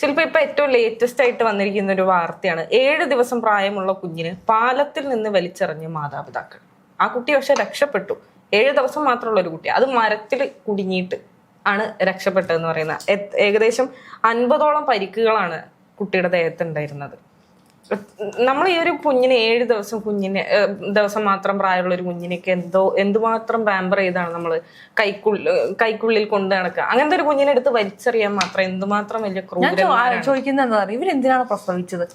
ശില്പ ഇപ്പൊ ഏറ്റവും ലേറ്റസ്റ്റ് ആയിട്ട് വന്നിരിക്കുന്ന ഒരു വാർത്തയാണ്. 7 ദിവസം പ്രായമുള്ള കുഞ്ഞിന് പാലത്തിൽ നിന്ന് വലിച്ചെറിഞ്ഞ മാതാപിതാക്കൾ. ആ കുട്ടി പക്ഷെ രക്ഷപ്പെട്ടു. 7 ദിവസം മാത്രമുള്ള ഒരു കുട്ടി, അത് മരത്തിൽ കുടുങ്ങിയിട്ട് ആണ് രക്ഷപ്പെട്ടതെന്ന് പറയുന്ന. ഏകദേശം 50ഓളം പരിക്കുകളാണ് കുട്ടിയുടെ ദേഹത്ത് ഉണ്ടായിരുന്നത്. നമ്മൾ ഈ ഒരു കുഞ്ഞിനെ 7 ദിവസം മാത്രം പ്രായമുള്ള ഒരു കുഞ്ഞിനൊക്കെ എന്തുമാത്രം പാമ്പർ ചെയ്താണ് നമ്മൾ കൈക്കുള്ളിൽ കൊണ്ട് നടക്കുക. അങ്ങനത്തെ ഒരു കുഞ്ഞിനെ എടുത്ത് വലിച്ചെറിയാൻ മാത്രം എന്തുമാത്രം വലിയ ചോദിക്കുന്നത് എന്താ പറയുക, ഇവരെന്തിനാണ് പ്രസവിച്ചത്?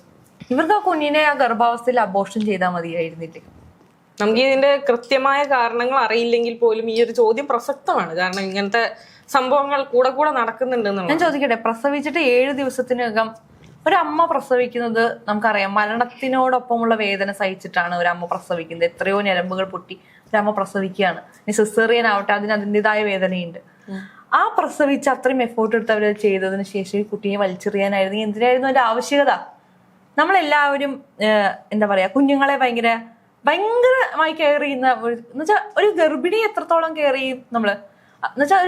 ഇവർക്ക് ആ കുഞ്ഞിനെ ആ ഗർഭാവസ്ഥയിൽ അബോർഷൻ ചെയ്താൽ മതിയായിരുന്നില്ലേ? നമുക്ക് ഇതിന്റെ കൃത്യമായ കാരണങ്ങൾ അറിയില്ലെങ്കിൽ പോലും ഈ ഒരു ചോദ്യം പ്രസക്തമാണ്. കാരണം ഇങ്ങനത്തെ സംഭവങ്ങൾ കൂടെ നടക്കുന്നുണ്ട്. ഞാൻ ചോദിക്കട്ടെ, പ്രസവിച്ചിട്ട് 7 ദിവസത്തിനകം ഒരമ്മ പ്രസവിക്കുന്നത് നമുക്കറിയാം, മരണത്തിനോടൊപ്പമുള്ള വേദന സഹിച്ചിട്ടാണ് ഒരമ്മ പ്രസവിക്കുന്നത്. എത്രയോ ഞരമ്പുകൾ പൊട്ടി ഒരമ്മ പ്രസവിക്കുകയാണ്. ഇനി സിസേറിയൻ ആവട്ടെ, അതിന് അതിൻ്റെതായ വേദനയുണ്ട്. ആ പ്രസവിച്ച് അത്രയും എഫേർട്ട് എടുത്ത് അവർ ചെയ്തതിന് ശേഷം ഈ കുട്ടിയെ വലിച്ചെറിയാനായിരുന്നു. എന്തിനായിരുന്നു അതിന്റെ ആവശ്യകത? നമ്മളെല്ലാവരും എന്താ പറയാ, കുഞ്ഞുങ്ങളെ ഭയങ്കരമായി കെയർ ചെയ്യുന്ന എന്നുവെച്ചാൽ ഒരു ഗർഭിണി എത്രത്തോളം കെയർ ചെയ്യും നമ്മള് എന്നുവെച്ചാൽ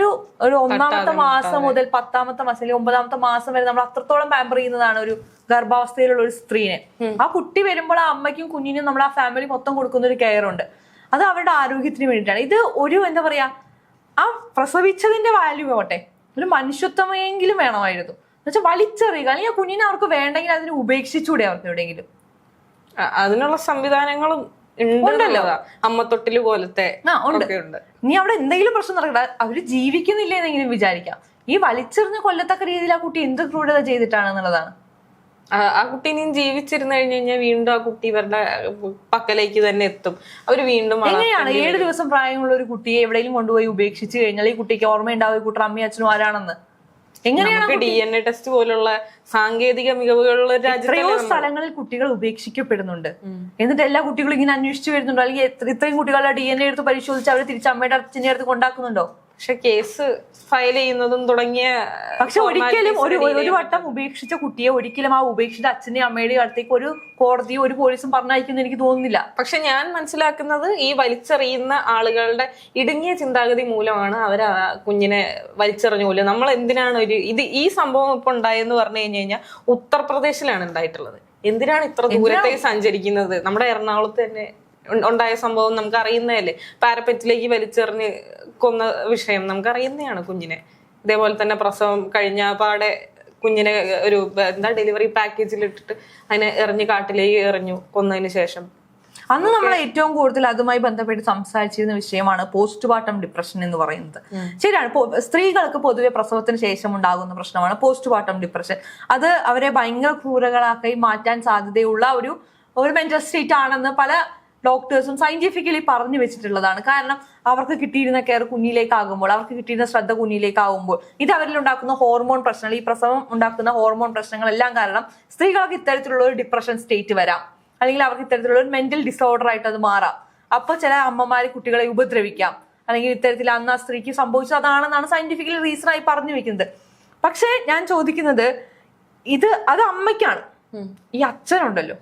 ഒരു 1ാമത്തെ മാസം മുതൽ 10ാമത്തെ മാസം അല്ലെങ്കിൽ 9ാമത്തെ മാസം വരെ നമ്മൾ അത്രത്തോളം പാമ്പർ ചെയ്യുന്നതാണ് ഒരു ഗർഭാവസ്ഥയിലുള്ള ഒരു സ്ത്രീനെ. ആ കുട്ടി വരുമ്പോൾ ആ അമ്മയ്ക്കും കുഞ്ഞിനും നമ്മൾ ആ ഫാമിലി മൊത്തം കൊടുക്കുന്ന ഒരു കെയർ ഉണ്ട്. അത് അവരുടെ ആരോഗ്യത്തിന് വേണ്ടിയിട്ടാണ്. ഇത് ഒരു എന്താ പറയാ, ആ പ്രസവിച്ചതിന്റെ വാല്യൂ പോട്ടെ, ഒരു മനുഷ്യത്വമെങ്കിലും വേണമായിരുന്നു. എന്നുവെച്ചാൽ വലിച്ചെറിയുക, അല്ലെങ്കിൽ ആ കുഞ്ഞിനെ അവർക്ക് വേണ്ടെങ്കിൽ അതിനെ ഉപേക്ഷിച്ചൂടെ അവർക്ക് എവിടെയെങ്കിലും? അതിനുള്ള സംവിധാനങ്ങളും ഉണ്ടല്ലോ, അമ്മത്തൊട്ടില് പോലത്തെ ഉണ്ട്. നീ അവിടെ എന്തെങ്കിലും പ്രശ്നം നടക്കട്ടെ, അവര് ജീവിക്കുന്നില്ല എന്നെങ്കിലും വിചാരിക്കാം. ഈ വലിച്ചെറിഞ്ഞ് കൊല്ലത്തക്ക രീതിയിൽ ആ കുട്ടി എന്ത് ക്രൂരത ചെയ്തിട്ടാണെന്നുള്ളതാണ്. ആ കുട്ടി ഇനിയും ജീവിച്ചിരുന്നു കഴിഞ്ഞാൽ വീണ്ടും ആ കുട്ടി ഇവരുടെ പക്കലേക്ക് തന്നെ എത്തും. അവര് വീണ്ടും എങ്ങനെയാണ് 7 ദിവസം പ്രായമുള്ള ഒരു കുട്ടിയെ എവിടെയെങ്കിലും കൊണ്ടുപോയി ഉപേക്ഷിച്ച് കഴിഞ്ഞാൽ ഈ കുട്ടിക്ക് ഓർമ്മയുണ്ടാവും ഈ കുട്ടി അമ്മയും അച്ഛനും ആരാണെന്ന്? എങ്ങനെയാണ് DNA ടെസ്റ്റ് പോലുള്ള സാങ്കേതിക മികവുകളുള്ള എത്രയോ സ്ഥലങ്ങളിൽ കുട്ടികൾ ഉപേക്ഷിക്കപ്പെടുന്നുണ്ട്. എന്നിട്ട് എല്ലാ കുട്ടികളും ഇങ്ങനെ അന്വേഷിച്ചു വരുന്നുണ്ടോ? അല്ലെങ്കിൽ ഇത്രയും കുട്ടികളുടെ DNA എടുത്ത് പരിശോധിച്ച് അവരെ തിരിച്ച് അമ്മയുടെ അച്ഛൻ്റെ അടുത്ത് കൊണ്ടാക്കുന്നുണ്ടോ? പക്ഷെ കേസ് ഫയൽ ചെയ്യുന്നതും തുടങ്ങിയ, പക്ഷെ ഒരിക്കലും ഒരു വട്ടം ഉപേക്ഷിച്ച കുട്ടിയെ ഒരിക്കലും ആ ഉപേക്ഷിച്ച അച്ഛന്റെയും അമ്മയുടെയും അടുത്തേക്ക് ഒരു കോടതിയോ ഒരു പോലീസും പറഞ്ഞയക്കുന്നു എനിക്ക് തോന്നുന്നില്ല. പക്ഷെ ഞാൻ മനസ്സിലാക്കുന്നത് ഈ വലിച്ചെറിയുന്ന ആളുകളുടെ ഇടുങ്ങിയ ചിന്താഗതി മൂലമാണ് അവർ ആ കുഞ്ഞിനെ വലിച്ചെറിഞ്ഞ പോലും. നമ്മൾ എന്തിനാണ് ഈ സംഭവം ഇപ്പൊ ഉണ്ടായെന്ന് പറഞ്ഞു കഴിഞ്ഞാൽ ഉത്തർപ്രദേശിലാണ് ഉണ്ടായിട്ടുള്ളത്. എന്തിനാണ് ഇത്ര ദൂരത്തേക്ക് സഞ്ചരിക്കുന്നത്? നമ്മുടെ എറണാകുളത്ത് തന്നെ ഉണ്ടായ സംഭവം നമുക്ക് അറിയുന്നതല്ലേ. പാരപ്പറ്റിലേക്ക് വലിച്ചെറിഞ്ഞ് കൊന്ന വിഷയം നമുക്ക് അറിയുന്നതാണ്. കുഞ്ഞിനെ ഇതേപോലെ തന്നെ പ്രസവം കഴിഞ്ഞ പാടെ കുഞ്ഞിനെ ഒരു ഡെലിവറി പാക്കേജിൽ ഇട്ടിട്ട് അതിനെ എറിഞ്ഞ് കാട്ടിലേക്ക് എറിഞ്ഞു കൊന്നതിന് ശേഷം. അന്ന് നമ്മൾ ഏറ്റവും കൂടുതൽ അതുമായി ബന്ധപ്പെട്ട് സംസാരിച്ചിരുന്ന വിഷയമാണ് പോസ്റ്റ്മോർട്ടം ഡിപ്രഷൻ എന്ന് പറയുന്നത്. ശരിയാണ്, സ്ത്രീകൾക്ക് പൊതുവെ പ്രസവത്തിന് ശേഷം ഉണ്ടാകുന്ന പ്രശ്നമാണ് പോസ്റ്റ്മോർട്ടം ഡിപ്രഷൻ. അത് അവരെ ഭയങ്കര ക്രൂരകളാക്കി മാറ്റാൻ സാധ്യതയുള്ള ഒരു മെന്റൽ സ്റ്റേറ്റ് ആണെന്ന് പല ഡോക്ടേഴ്സും സയന്റിഫിക്കലി പറഞ്ഞു വെച്ചിട്ടുള്ളതാണ്. കാരണം അവർക്ക് കിട്ടിയിരുന്ന കെയർ കുഞ്ഞിലേക്കാകുമ്പോൾ, അവർക്ക് കിട്ടിയിരുന്ന ശ്രദ്ധ കുഞ്ഞിലേക്കാകുമ്പോൾ ഇത് അവരിൽ ഉണ്ടാക്കുന്ന ഹോർമോൺ പ്രശ്നങ്ങൾ, ഈ പ്രസവം ഉണ്ടാക്കുന്ന ഹോർമോൺ പ്രശ്നങ്ങളെല്ലാം കാരണം സ്ത്രീകൾക്ക് ഇത്തരത്തിലുള്ള ഒരു ഡിപ്രഷൻ സ്റ്റേറ്റ് വരാം, അല്ലെങ്കിൽ അവർക്ക് ഇത്തരത്തിലുള്ള ഒരു മെന്റൽ ഡിസോർഡർ ആയിട്ട് അത് മാറാം. അപ്പോൾ ചില അമ്മമാര് കുട്ടികളെ ഉപദ്രവിക്കാം, അല്ലെങ്കിൽ ഇത്തരത്തിൽ അന്ന് ആ സ്ത്രീക്ക് സംഭവിച്ചത് അതാണെന്നാണ് സയന്റിഫിക്കലി റീസൺ ആയി പറഞ്ഞു വെക്കുന്നത്. പക്ഷെ ഞാൻ ചോദിക്കുന്നത്, അത് അമ്മയ്ക്കാണ്. ഈ അച്ഛനുണ്ടല്ലോ,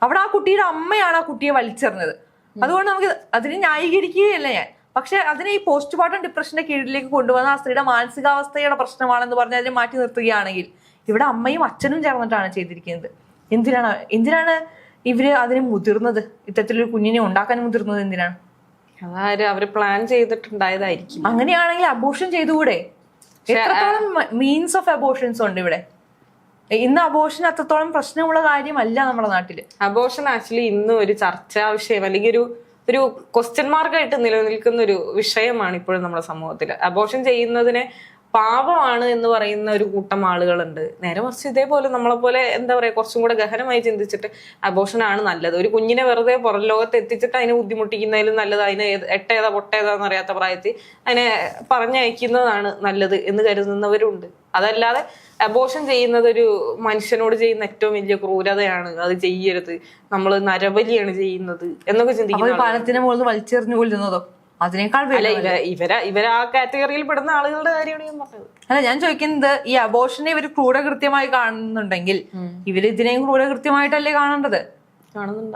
അവിടെ ആ കുട്ടിയുടെ അമ്മയാണ് ആ കുട്ടിയെ വലിച്ചെറിഞ്ഞത്. അതുകൊണ്ട് നമുക്ക് അതിനെ ന്യായീകരിക്കുകയല്ല ഞാൻ. പക്ഷെ അതിനെ ഈ പോസ്റ്റ്മോർട്ടം ഡിപ്രഷന്റെ കീഴിലേക്ക് കൊണ്ടുവന്ന ആ സ്ത്രീയുടെ മാനസികാവസ്ഥയുടെ പ്രശ്നമാണെന്ന് പറഞ്ഞ് അതിനെ മാറ്റി നിർത്തുകയാണെങ്കിൽ, ഇവിടെ അമ്മയും അച്ഛനും ചേർന്നിട്ടാണ് ചെയ്തിരിക്കുന്നത്. എന്തിനാണ് ഇവര് അതിന് മുതിർന്നത്? ഇത്തരത്തിലൊരു കുഞ്ഞിനെ ഉണ്ടാക്കാൻ മുതിർന്നത് എന്തിനാണ്? അവര് പ്ലാൻ ചെയ്തിട്ടുണ്ടായതായിരിക്കും. അങ്ങനെയാണെങ്കിൽ അബോർഷൻ ചെയ്തുകൂടെ? എത്രത്തോളം മീൻസ് ഓഫ് അബോർഷൻസ് ഉണ്ട് ഇവിടെ. ഇന്ന് അബോർഷൻ അത്രത്തോളം പ്രശ്നമുള്ള കാര്യമല്ല നമ്മുടെ നാട്ടില്. അബോർഷൻ ആക്ച്വലി ഇന്ന് ഒരു ചർച്ചാ വിഷയം, അല്ലെങ്കിൽ ഒരു ക്വസ്റ്റ്യൻ മാർക്കായിട്ട് നിലനിൽക്കുന്ന ഒരു വിഷയമാണ് ഇപ്പോഴും നമ്മുടെ സമൂഹത്തിൽ. അബോർഷൻ ചെയ്യുന്നതിനെ പാപമാണ് എന്ന് പറയുന്ന ഒരു കൂട്ടം ആളുകളുണ്ട്. നേരെ മറിച്ച് ഇതേപോലെ നമ്മളെ പോലെ എന്താ പറയാ, കുറച്ചും കൂടെ ഗഹനമായി ചിന്തിച്ചിട്ട് അബോർഷനാണ് നല്ലത്. ഒരു കുഞ്ഞിനെ വെറുതെ പുറം ലോകത്ത് എത്തിച്ചിട്ട് അതിനെ ബുദ്ധിമുട്ടിക്കുന്നതിലും നല്ലത് അതിനെ എട്ടേതാ പൊട്ടേതാന്ന് അറിയാത്ത പ്രായത്തിൽ അതിനെ പറഞ്ഞയക്കുന്നതാണ് നല്ലത് എന്ന് കരുതുന്നവരുണ്ട്. അതല്ലാതെ അബോർഷൻ ചെയ്യുന്നത് ഒരു മനുഷ്യനോട് ചെയ്യുന്ന ഏറ്റവും വലിയ ക്രൂരതയാണ്, അത് ചെയ്യരുത്, നമ്മൾ നരബലിയാണ് ചെയ്യുന്നത് എന്നൊക്കെ ചിന്തിക്കുന്നത്. പാലത്തിന് മുകളിൽ വലിച്ചെറിഞ്ഞു കൊല്ലുന്നതോ അതിനേക്കാൾ ഇവർ ആ കാറ്റഗറിയിൽ പെടുന്ന ആളുകളുടെ കാര്യമാണ് ഞാൻ പറഞ്ഞത്. അല്ല, ഞാൻ ചോദിക്കുന്നത്, ഈ അബോർഷനെ ഇവർ ക്രൂരകൃത്യമായി കാണുന്നുണ്ടെങ്കിൽ ഇവര് ഇതിനെയും ക്രൂരകൃത്യമായിട്ടല്ലേ കാണേണ്ടത്?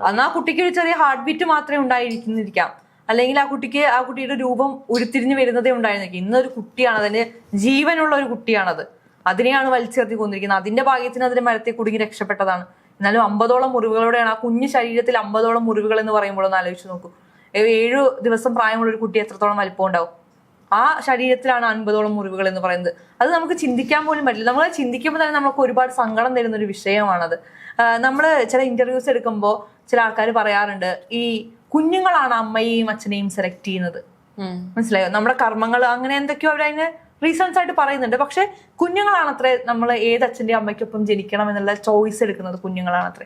അന്ന് ആ കുട്ടിക്ക് ഒരു ചെറിയ ഹാർട്ട് ബീറ്റ് മാത്രമേ ഉണ്ടായിരിക്കുന്നിരിക്കാം, അല്ലെങ്കിൽ ആ കുട്ടിയുടെ രൂപം ഉരുത്തിരിഞ്ഞു വരുന്നതേ ഉണ്ടായിരുന്നിരിക്കും. ഇന്നൊരു കുട്ടിയാണ്, അതിന് ജീവനുള്ള ഒരു കുട്ടിയാണത്. അതിനെയാണ് വലിച്ചെറിഞ്ഞു കൊന്നിരിക്കുന്നത്. അതിന്റെ ഭാഗ്യത്തിന് അതിന്റെ മരത്തെ കുടുങ്ങി രക്ഷപ്പെട്ടതാണ്. എന്നാലും 50ഓളം മുറിവുകളോടെയാണ് ആ കുഞ്ഞു ശരീരത്തിൽ 50ഓളം മുറിവുകൾ എന്ന് പറയുമ്പോൾ ഒന്ന് ആലോചിച്ച് നോക്കൂ. 7 ദിവസം പ്രായമുള്ള ഒരു കുട്ടി എത്രത്തോളം വലിപ്പം ഉണ്ടാവും? ആ ശരീരത്തിലാണ് 50ഓളം മുറിവുകൾ എന്ന് പറയുന്നത്. അത് നമുക്ക് ചിന്തിക്കാൻ പോലും പറ്റില്ല. നമ്മൾ ചിന്തിക്കുമ്പോൾ തന്നെ നമുക്ക് ഒരുപാട് സങ്കടം തരുന്ന ഒരു വിഷയമാണത്. നമ്മൾ ചില ഇന്റർവ്യൂസ് എടുക്കുമ്പോൾ ചില ആൾക്കാർ പറയാറുണ്ട്, ഈ കുഞ്ഞുങ്ങളാണ് അമ്മയെയും അച്ഛനെയും സെലക്ട് ചെയ്യുന്നത്. മനസ്സിലായോ? നമ്മുടെ കർമ്മങ്ങൾ അങ്ങനെ എന്തൊക്കെയോ അവരതിന് റീസൺസ് ആയിട്ട് പറയുന്നുണ്ട്. പക്ഷെ കുഞ്ഞുങ്ങളാണത്രേ നമ്മൾ ഏത് അച്ഛൻ്റെയും അമ്മയ്ക്കൊപ്പം ജനിക്കണം എന്നുള്ള ചോയ്സ് എടുക്കുന്നത് കുഞ്ഞുങ്ങളാണത്രേ.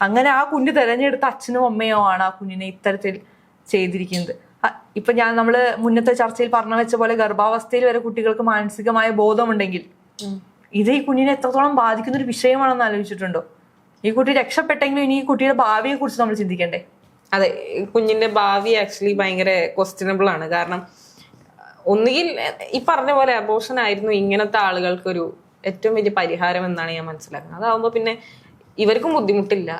അങ്ങനെ ആ കുഞ്ഞ് തിരഞ്ഞെടുത്ത അച്ഛനും അമ്മയോ ആണ് ആ കുഞ്ഞിനെ ഇത്തരത്തിൽ ചെയ്തിരിക്കുന്നത്. ഇപ്പൊ നമ്മള് മുന്നത്തെ ചർച്ചയിൽ പറഞ്ഞു വെച്ച പോലെ ഗർഭാവസ്ഥയിൽ വരെ കുട്ടികൾക്ക് മാനസികമായ ബോധമുണ്ടെങ്കിൽ ഇത് ഈ കുഞ്ഞിനെ എത്രത്തോളം ബാധിക്കുന്ന ഒരു വിഷയമാണെന്ന് ആലോചിച്ചിട്ടുണ്ടോ? ഈ കുട്ടി രക്ഷപ്പെട്ടെങ്കിലും ഇനി ഈ കുട്ടിയുടെ ഭാവിയെ കുറിച്ച് നമ്മൾ ചിന്തിക്കണ്ടേ? അതെ, കുഞ്ഞിന്റെ ഭാവി ആക്ച്വലി ഭയങ്കര ക്വസ്റ്റ്യനബിൾ ആണ്. കാരണം ഒന്നുകിൽ ഈ പറഞ്ഞ പോലെ അബോർഷൻ ആയിരുന്നു ഇങ്ങനത്തെ ആളുകൾക്കൊരു ഏറ്റവും വലിയ പരിഹാരം എന്നാണ് ഞാൻ മനസ്സിലാക്കുന്നത്. അതാവുമ്പോ പിന്നെ ഇവർക്കും ബുദ്ധിമുട്ടില്ല.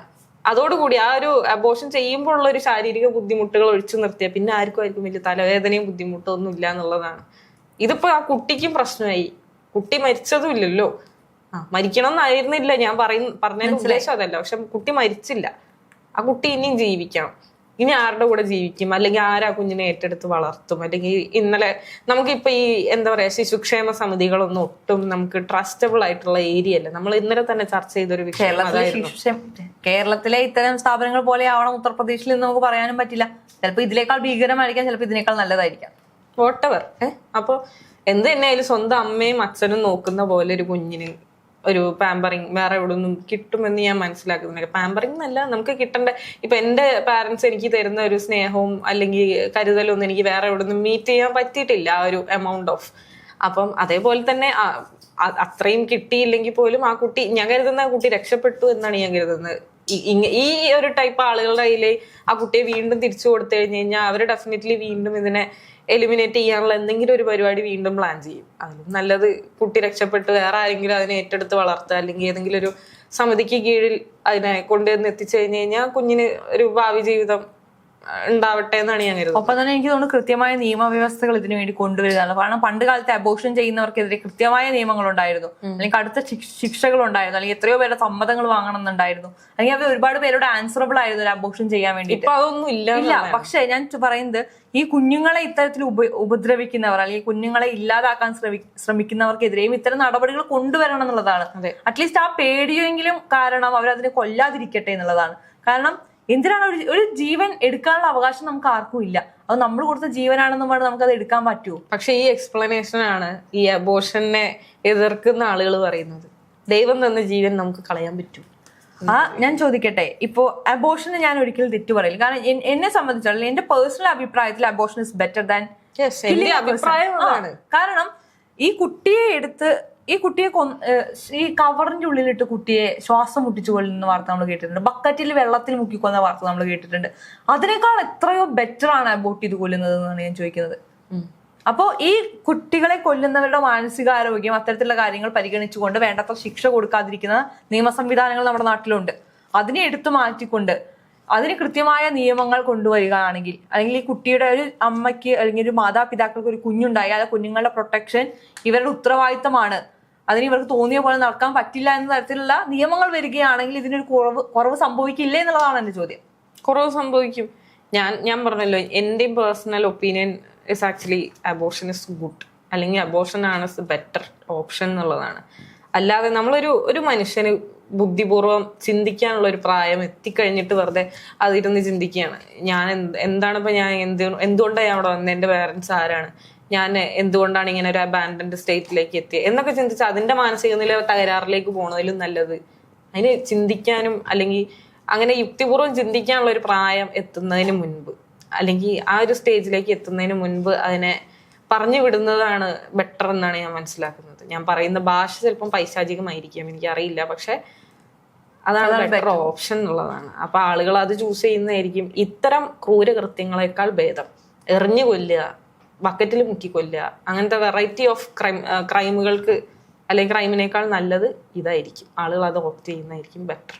അതോടുകൂടി ആ ഒരു അബോർഷൻ ചെയ്യുമ്പോൾ ഉള്ള ഒരു ശാരീരിക ബുദ്ധിമുട്ടുകൾ ഒഴിച്ചു നിർത്തിയാൽ പിന്നെ ആർക്കും വലിയ തലവേദനയും ബുദ്ധിമുട്ടോ ഒന്നും ഇല്ല എന്നുള്ളതാണ്. ഇതിപ്പോ ആ കുട്ടിക്കും പ്രശ്നമായി. കുട്ടി മരിച്ചതും ഇല്ലല്ലോ. മരിക്കണം എന്നായിരുന്നില്ല ഞാൻ പറഞ്ഞതിന്റെ ഉദ്ദേശം അതല്ല. പക്ഷെ കുട്ടി മരിച്ചില്ല. ആ കുട്ടി ഇനിയും ജീവിക്കണം. ഇനി ആരുടെ കൂടെ ജീവിക്കും? അല്ലെങ്കിൽ ആരാ കുഞ്ഞിനെ ഏറ്റെടുത്ത് വളർത്തും? അല്ലെങ്കിൽ ഇന്നലെ നമുക്കിപ്പോ ഈ എന്താ പറയാ ശിശുക്ഷേമ സമിതികളൊന്നും ഒട്ടും നമുക്ക് ട്രസ്റ്റബിൾ ആയിട്ടുള്ള ഏരിയ അല്ല. നമ്മൾ ഇന്നലെ തന്നെ ചർച്ച ചെയ്തൊരു വിഷയം. കേരളത്തിലെ ഇത്തരം സ്ഥാപനങ്ങൾ പോലെ ആവണം ഉത്തർപ്രദേശിൽ എന്ന് നമുക്ക് പറയാനും പറ്റില്ല. ചിലപ്പോൾ ഇതിനേക്കാൾ ഭീകരമായിരിക്കാം, ചിലപ്പോൾ ഇതിനേക്കാൾ നല്ലതായിരിക്കാം. വോട്ടവർ. അപ്പൊ എന്ത് തന്നെയായാലും സ്വന്തം അമ്മയും അച്ഛനും നോക്കുന്ന പോലെ ഒരു കുഞ്ഞിന് ഒരു പാമ്പറിങ് വേറെ എവിടെ നിന്നും കിട്ടുമെന്ന് ഞാൻ മനസ്സിലാക്കുന്നില്ല. പാമ്പറിങ് എന്നല്ല, നമുക്ക് കിട്ടേണ്ട ഇപ്പൊ എന്റെ പാരന്റ്സ് എനിക്ക് തരുന്ന ഒരു സ്നേഹവും അല്ലെങ്കിൽ കരുതലും ഒന്നും എനിക്ക് വേറെ എവിടെ നിന്നും മീറ്റ് ചെയ്യാൻ പറ്റിയിട്ടില്ല ആ ഒരു എമൗണ്ട് ഓഫ്. അപ്പം അതേപോലെ തന്നെ അത്രയും കിട്ടിയില്ലെങ്കിൽ പോലും ആ കുട്ടി, ഞാൻ കരുതുന്ന ആ കുട്ടി രക്ഷപ്പെട്ടു എന്നാണ് ഞാൻ കരുതുന്നത്. ഈ ഒരു ടൈപ്പ് ആളുകളുടെ കയ്യില് ആ കുട്ടിയെ വീണ്ടും തിരിച്ചു കൊടുത്തു കഴിഞ്ഞു കഴിഞ്ഞാൽ അവർ ഡെഫിനറ്റ്ലി വീണ്ടും ഇതിനെ എലിമിനേറ്റ് ചെയ്യാനുള്ള എന്തെങ്കിലും ഒരു പരിപാടി വീണ്ടും പ്ലാൻ ചെയ്യും. അതിലും നല്ലത് കുട്ടി രക്ഷപ്പെട്ട് വേറെ ആരെങ്കിലും അതിനെ ഏറ്റെടുത്ത് വളർത്തുക, അല്ലെങ്കിൽ ഏതെങ്കിലും ഒരു സമിതിക്ക് കീഴിൽ അതിനെ കൊണ്ടുവന്ന് എത്തിച്ചു കഴിഞ്ഞു കഴിഞ്ഞാൽ കുഞ്ഞിന് ഒരു ഭാവി ജീവിതം ഉണ്ടാവട്ടെ എന്നാണ് ഞാൻ കരുതുന്നത്. ഒപ്പം തന്നെ എനിക്ക് തോന്നുന്നു കൃത്യമായ നിയമവ്യവസ്ഥകൾ ഇതിനു വേണ്ടി കൊണ്ടുവരിക. കാരണം പണ്ട് കാലത്തെ അബോർഷൻ ചെയ്യുന്നവർക്കെതിരെ കൃത്യമായ നിയമങ്ങൾ ഉണ്ടായിരുന്നു, അല്ലെങ്കിൽ കടുത്ത ശിക്ഷകൾ ഉണ്ടായിരുന്നു, അല്ലെങ്കിൽ എത്രയോ പേരുടെ സമ്മതങ്ങൾ വാങ്ങണം എന്നുണ്ടായിരുന്നു, അല്ലെങ്കിൽ അവർ ഒരുപാട് പേരോട് ആൻസറബിൾ ആയിരുന്നു ഒരു അബോർഷൻ ചെയ്യാൻ വേണ്ടിയിട്ട്. ഇപ്പൊ അതൊന്നും ഇല്ല. പക്ഷെ ഞാൻ പറയുന്നത് ഈ കുഞ്ഞുങ്ങളെ ഇത്തരത്തിൽ ഉപദ്രവിക്കുന്നവർ അല്ലെങ്കിൽ കുഞ്ഞുങ്ങളെ ഇല്ലാതാക്കാൻ ശ്രമിക്കുന്നവർക്കെതിരെയും ഇത്തരം നടപടികൾ കൊണ്ടുവരണം എന്നുള്ളതാണ്. അറ്റ്ലീസ്റ്റ് ആ പേടിയെങ്കിലും കാരണം അവരതിനെ കൊല്ലാതിരിക്കട്ടെ എന്നുള്ളതാണ്. കാരണം എന്തിനാണ് ഒരു ജീവൻ എടുക്കാനുള്ള അവകാശം നമുക്ക് ആർക്കും ഇല്ല. അത് നമ്മൾ കൊടുത്ത ജീവനാണെന്ന് പറഞ്ഞ് നമുക്ക് അത് എടുക്കാൻ പറ്റുമോ? പക്ഷെ ഈ എക്സ്പ്ലനേഷൻ ആണ് ഈ അബോർഷനെ എതിർക്കുന്ന ആളുകൾ പറയുന്നത്. ദൈവം തന്ന ജീവൻ നമുക്ക് കളയാൻ പറ്റും. ഞാൻ ചോദിക്കട്ടെ, ഇപ്പോ അബോർഷന് ഞാൻ ഒരിക്കലും തെറ്റു പറയില്ല. കാരണം എന്നെ സംബന്ധിച്ചിടത്തോളം എന്റെ പേഴ്സണൽ അഭിപ്രായത്തിൽ അബോർഷൻ ഇസ് ബെറ്റർ ദാൻ. കാരണം ഈ കുട്ടിയെ ഈ കവറിന്റെ ഉള്ളിലിട്ട് കുട്ടിയെ ശ്വാസം മുട്ടിച്ചു കൊല്ലുന്ന വാർത്ത നമ്മൾ കേട്ടിട്ടുണ്ട്. ബക്കറ്റിൽ വെള്ളത്തിൽ മുക്കിക്കൊന്ന വാർത്ത നമ്മൾ കേട്ടിട്ടുണ്ട്. അതിനേക്കാൾ എത്രയോ ബെറ്റർ ആണ് അബോർട്ട് ചെയ്ത് കൊല്ലുന്നത് എന്നാണ് ഞാൻ ചോദിക്കുന്നത്. അപ്പോ ഈ കുട്ടികളെ കൊല്ലുന്നവരുടെ മാനസികാരോഗ്യം അത്തരത്തിലുള്ള കാര്യങ്ങൾ പരിഗണിച്ചുകൊണ്ട് വേണ്ടത്ര ശിക്ഷ കൊടുക്കാതിരിക്കുന്ന നിയമ സംവിധാനങ്ങൾ നമ്മുടെ നാട്ടിലുണ്ട്. അതിനെ എടുത്തു മാറ്റിക്കൊണ്ട് അതിന് കൃത്യമായ നിയമങ്ങൾ കൊണ്ടുവരികയാണെങ്കിൽ, അല്ലെങ്കിൽ ഈ കുട്ടിയുടെ ഒരു അമ്മയ്ക്ക് അല്ലെങ്കിൽ ഒരു മാതാപിതാക്കൾക്ക് ഒരു കുഞ്ഞുണ്ടായി, ആ കുഞ്ഞുങ്ങളുടെ പ്രൊട്ടക്ഷൻ ഇവരുടെ ഉത്തരവാദിത്തമാണ്, അതിന് ഇവർക്ക് തോന്നിയ പോലെ നടക്കാൻ പറ്റില്ല എന്ന തരത്തിലുള്ള നിയമങ്ങൾ വരികയാണെങ്കിൽ ഇതിനൊരു കുറവ് സംഭവിക്കില്ലേ എന്നുള്ളതാണ് എന്റെ ചോദ്യം. കുറവ് സംഭവിക്കും. ഞാൻ പറഞ്ഞല്ലോ, എന്റെയും personal opinion is actually abortion is good, അല്ലെങ്കിൽ അബോർഷൻ ആണ് ബെറ്റർ ഓപ്ഷൻ എന്നുള്ളതാണ്. അല്ലാതെ ഒരു മനുഷ്യന് ബുദ്ധിപൂർവ്വം ചിന്തിക്കാനുള്ള ഒരു പ്രായം എത്തിക്കഴിഞ്ഞിട്ട് വെറുതെ അതിരുന്ന് ചിന്തിക്കുകയാണ്, ഞാൻ എന്താണിപ്പോ ഞാൻ എന്തുകൊണ്ടാണ് ഞാൻ അവിടെ വന്നത്, എന്റെ പേരൻസ് ആരാണ്, ഞാൻ എന്തുകൊണ്ടാണ് ഇങ്ങനെ ഒരു അബാൻഡൻഡ് സ്റ്റേറ്റിലേക്ക് എത്തിയത് എന്നൊക്കെ ചിന്തിച്ച് അതിന്റെ മാനസിക നില തകരാറിലേക്ക് പോണതിലും നല്ലത് അതിന് ചിന്തിക്കാനും അല്ലെങ്കിൽ അങ്ങനെ യുക്തിപൂർവ്വം ചിന്തിക്കാനുള്ള ഒരു പ്രായം എത്തുന്നതിന് മുൻപ്, അല്ലെങ്കിൽ ആ ഒരു സ്റ്റേജിലേക്ക് എത്തുന്നതിന് മുൻപ് അതിനെ പറഞ്ഞു വിടുന്നതാണ് ബെറ്റർ എന്നാണ് ഞാൻ മനസ്സിലാക്കുന്നത്. ഞാൻ പറയുന്ന ഭാഷ ചിലപ്പം പൈശാചികമായിരിക്കാം, എനിക്കറിയില്ല, പക്ഷെ അതാണ് ബെറ്റർ ഓപ്ഷൻ എന്നുള്ളതാണ്. അപ്പൊ ആളുകൾ അത് ചൂസ് ചെയ്യുന്നതായിരിക്കും. ഇത്തരം ക്രൂരകൃത്യങ്ങളെക്കാൾ ഭേദം എറിഞ്ഞു കൊല്ലുക, ബക്കറ്റിൽ മുക്കി കൊല്ലുക, അങ്ങനത്തെ വെറൈറ്റി ഓഫ് ക്രൈമുകൾക്ക് അല്ലെങ്കിൽ ക്രൈമിനേക്കാൾ നല്ലത് ഇതായിരിക്കും. ആളുകൾ അത് ഓപ്റ്റ് ചെയ്യുന്നതായിരിക്കും ബെറ്റർ.